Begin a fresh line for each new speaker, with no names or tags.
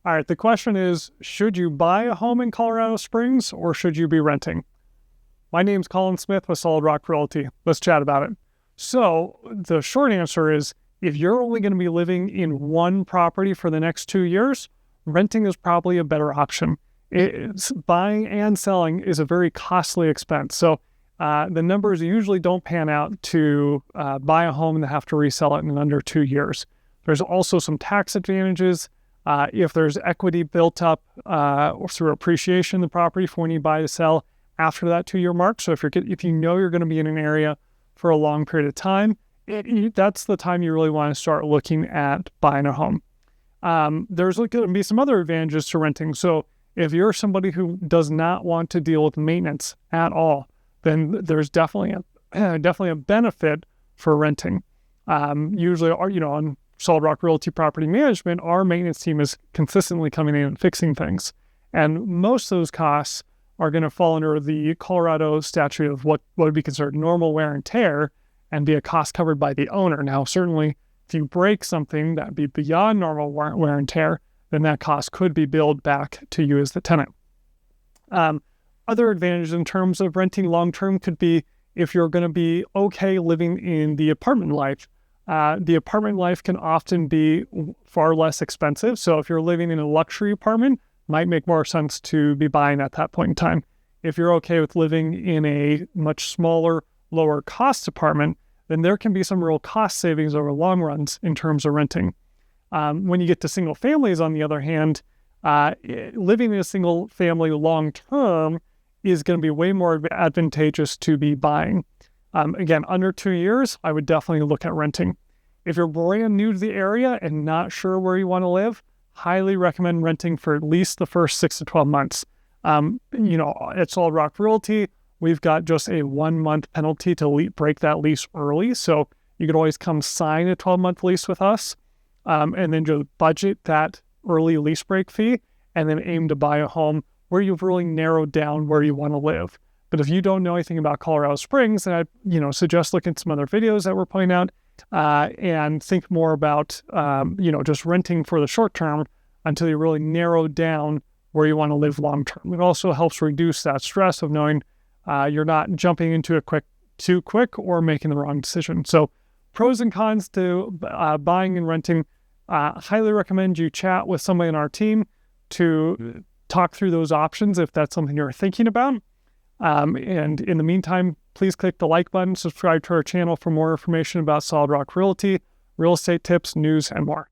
All right, the question is, should you buy a home in Colorado Springs or should you be renting? My name's Colin Smith with Solid Rock Realty. Let's chat about it. So the short answer is, if you're only going to be living in one property for the next 2 years, renting is probably a better option. Buying and selling is a very costly expense. So the numbers usually don't pan out to buy a home and have to resell it in under 2 years. There's also some tax advantages. If there's equity built up or through appreciation in the property for when you buy to sell after that 2-year mark. So if you know you're going to be in an area for a long period of time, that's the time you really want to start looking at buying a home. There's going to be some other advantages to renting. So if you're somebody who does not want to deal with maintenance at all, then there's definitely a benefit for renting. Usually, on Solid Rock Realty Property Management, our maintenance team is consistently coming in and fixing things. And most of those costs are going to fall under the Colorado statute of what would be considered normal wear and tear and be a cost covered by the owner. Now, certainly, if you break something that would be beyond normal wear and tear, then that cost could be billed back to you as the tenant. Other advantages in terms of renting long-term could be if you're going to be okay living in the apartment life. The apartment life can often be far less expensive. So if you're living in a luxury apartment, it might make more sense to be buying at that point in time. If you're okay with living in a much smaller, lower cost apartment, then there can be some real cost savings over long runs in terms of renting. When you get to single families, on the other hand, living in a single family long term is going to be way more advantageous to be buying. Again, under 2 years, I would definitely look at renting. If you're brand new to the area and not sure where you want to live, highly recommend renting for at least the first 6 to 12 months. At Solid Rock Realty, we've got just a 1-month penalty to break that lease early. So you could always come sign a 12-month lease with us and then just budget that early lease break fee and then aim to buy a home where you've really narrowed down where you want to live. But if you don't know anything about Colorado Springs, then I suggest looking at some other videos that we're putting out and think more about just renting for the short term until you really narrow down where you want to live long term. It also helps reduce that stress of knowing you're not jumping into it too quick or making the wrong decision. So pros and cons to buying and renting. Highly recommend you chat with somebody on our team to talk through those options if that's something you're thinking about. And in the meantime, please click the like button, subscribe to our channel for more information about Solid Rock Realty, real estate tips, news, and more.